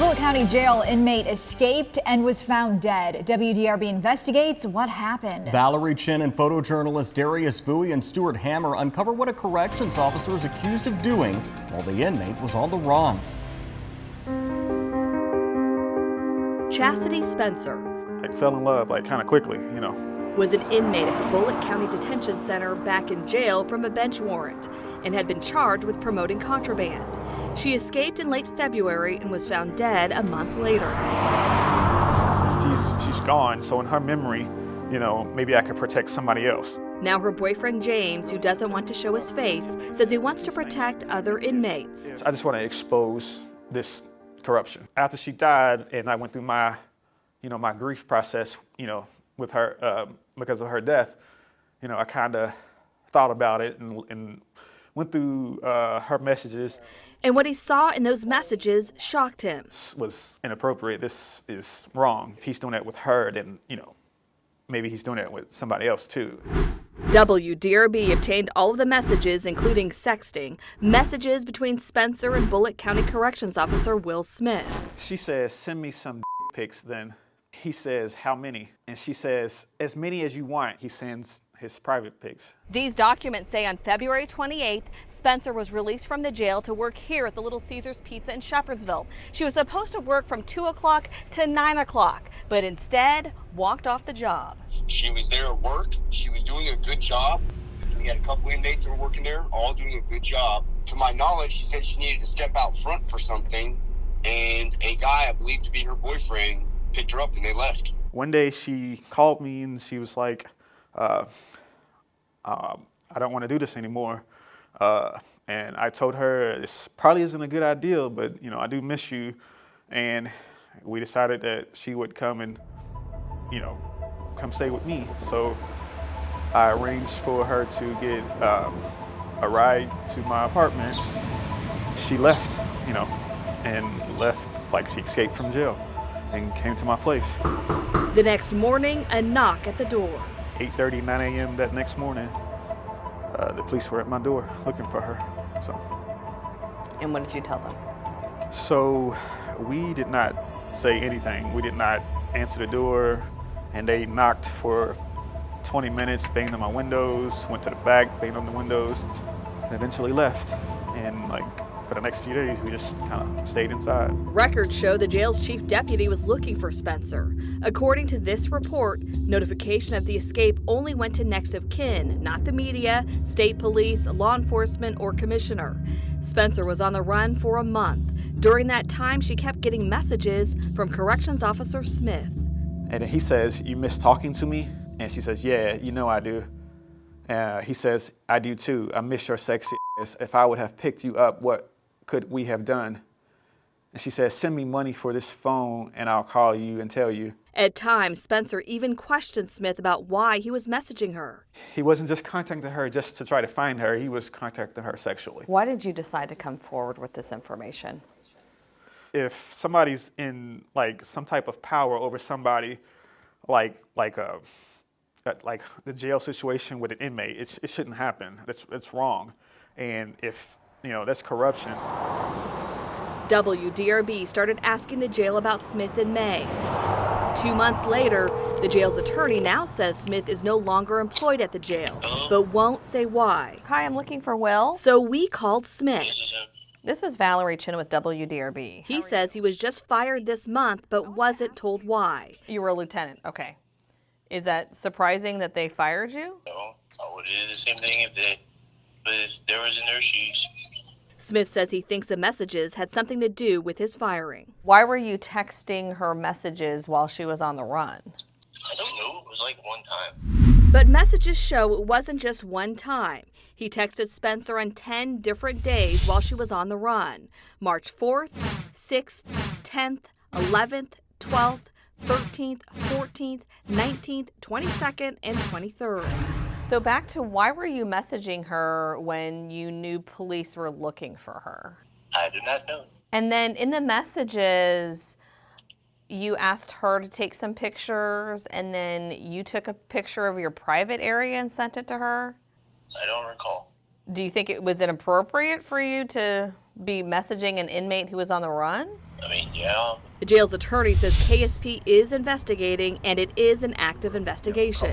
Bullitt County Jail inmate escaped and was found dead. WDRB investigates what happened. Valerie Chin and photojournalist Darius Bowie and Stuart Hammer uncover what a corrections officer is accused of doing while the inmate was on the run. Chastity Spencer fell in love kind of quickly, was an inmate at the Bullitt County Detention Center back in jail from a bench warrant and had been charged with promoting contraband. She escaped in late February and was found dead a month later. She's gone, so in her memory, maybe I could protect somebody else. Now her boyfriend James, who doesn't want to show his face, says he wants to protect other inmates. I just want to expose this corruption. After she died and I went through my, my grief process, with her, because of her death, I kind of thought about it and went through her messages. And what he saw in those messages shocked him. This was inappropriate. This is wrong. If he's doing that with her, then, maybe he's doing it with somebody else too. WDRB obtained all of the messages, including sexting, messages between Spencer and Bullitt County Corrections Officer Will Smith. She says, send me some pics then. He says, how many? And she says, as many as you want. He sends his private pics. These documents say on February 28th, Spencer was released from the jail to work here at the Little Caesars Pizza in Shepherdsville. She was supposed to work from 2 o'clock to 9 o'clock, but instead walked off the job. She was there at work. She was doing a good job. We had a couple inmates that were working there, all doing a good job. To my knowledge, she said she needed to step out front for something, and a guy I believe to be her boyfriend picked her up and they left. One day she called me and she was like, I don't want to do this anymore. And I told her this probably isn't a good idea, but I do miss you. And we decided that she would come and, come stay with me. So I arranged for her to get a ride to my apartment. She left, and left like she escaped from jail and came to my place. The next morning, a knock at the door. 8:30, 9 a.m. that next morning, the police were at my door looking for her. So. And what did you tell them? So we did not say anything. We did not answer the door, and they knocked for 20 minutes, banged on my windows, went to the back, banged on the windows, and eventually left. And for the next few days, we just kind of stayed inside. Records show the jail's chief deputy was looking for Spencer. According to this report, notification of the escape only went to next of kin, not the media, state police, law enforcement, or commissioner. Spencer was on the run for a month. During that time, she kept getting messages from Corrections Officer Smith. And he says, you miss talking to me? And she says, yeah, I do. He says, I do too. I miss your sexy ass. If I would have picked you up, what could we have done? And she says, send me money for this phone and I'll call you and tell you. At times, Spencer even questioned Smith about why he was messaging her. He wasn't just contacting her just to try to find her. He was contacting her sexually. Why did you decide to come forward with this information? If somebody's in some type of power over somebody, like the jail situation with an inmate, it shouldn't happen. It's wrong. And if, that's corruption. WDRB started asking the jail about Smith in May. 2 months later, the jail's attorney now says Smith is no longer employed at the jail, but won't say why. Hi, I'm looking for Will. So we called Smith. This is Valerie Chin with WDRB. He says he was just fired this month, but wasn't told why. You were a lieutenant, okay. Is that surprising that they fired you? No, I would do the same thing if there was in their shoes. Smith says he thinks the messages had something to do with his firing. Why were you texting her messages while she was on the run? I don't know. It was one time. But messages show it wasn't just one time. He texted Spencer on 10 different days while she was on the run. March 4th, 6th, 10th, 11th, 12th, 13th, 14th, 19th, 22nd, and 23rd. So back to why were you messaging her when you knew police were looking for her? I do not know. And then in the messages, you asked her to take some pictures, and then you took a picture of your private area and sent it to her? I don't recall. Do you think it was inappropriate for you to be messaging an inmate who was on the run? I mean, yeah. The jail's attorney says KSP is investigating and it is an active investigation.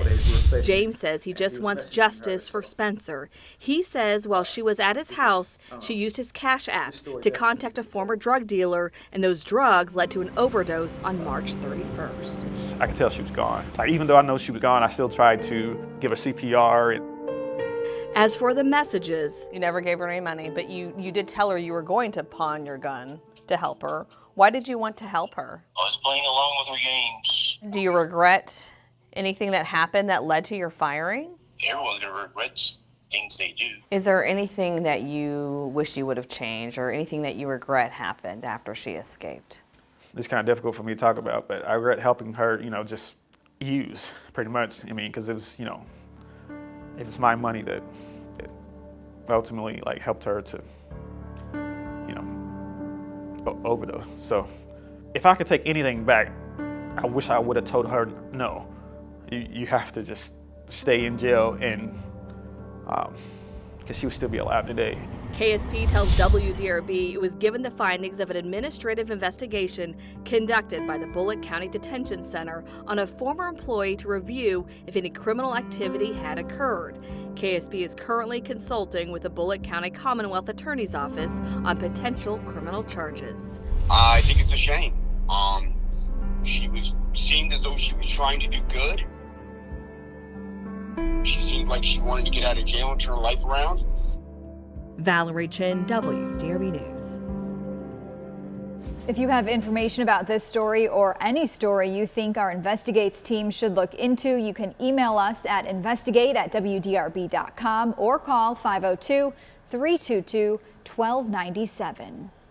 James says he just wants justice for Spencer. He says while she was at his house, she used his Cash App to contact a former drug dealer, and those drugs led to an overdose on March 31st. I could tell she was gone. Like, even though I know she was gone, I still tried to give her CPR. As for the messages, You never gave her any money, but you did tell her you were going to pawn your gun to help her. Why did you want to help her? I was playing along with her games. Do you regret anything that happened that led to your firing? Everyone's gonna regret things they do. Is there anything that you wish you would have changed or anything that you regret happened after she escaped? It's kind of difficult for me to talk about, but I regret helping her, just use, pretty much. I mean, because it was, it was my money that ultimately, helped her to, overdose. So if I could take anything back, I wish I would have told her, no, you have to just stay in jail, and because she would still be alive today. KSP tells WDRB it was given the findings of an administrative investigation conducted by the Bullitt County Detention Center on a former employee to review if any criminal activity had occurred. KSP is currently consulting with the Bullitt County Commonwealth Attorney's Office on potential criminal charges. I think it's a shame. She seemed as though she was trying to do good. She seemed like she wanted to get out of jail and turn life around. Valerie Chin, WDRB News. If you have information about this story or any story you think our Investigates team should look into, you can email us at investigate@WDRB.com or call 502-322-1297.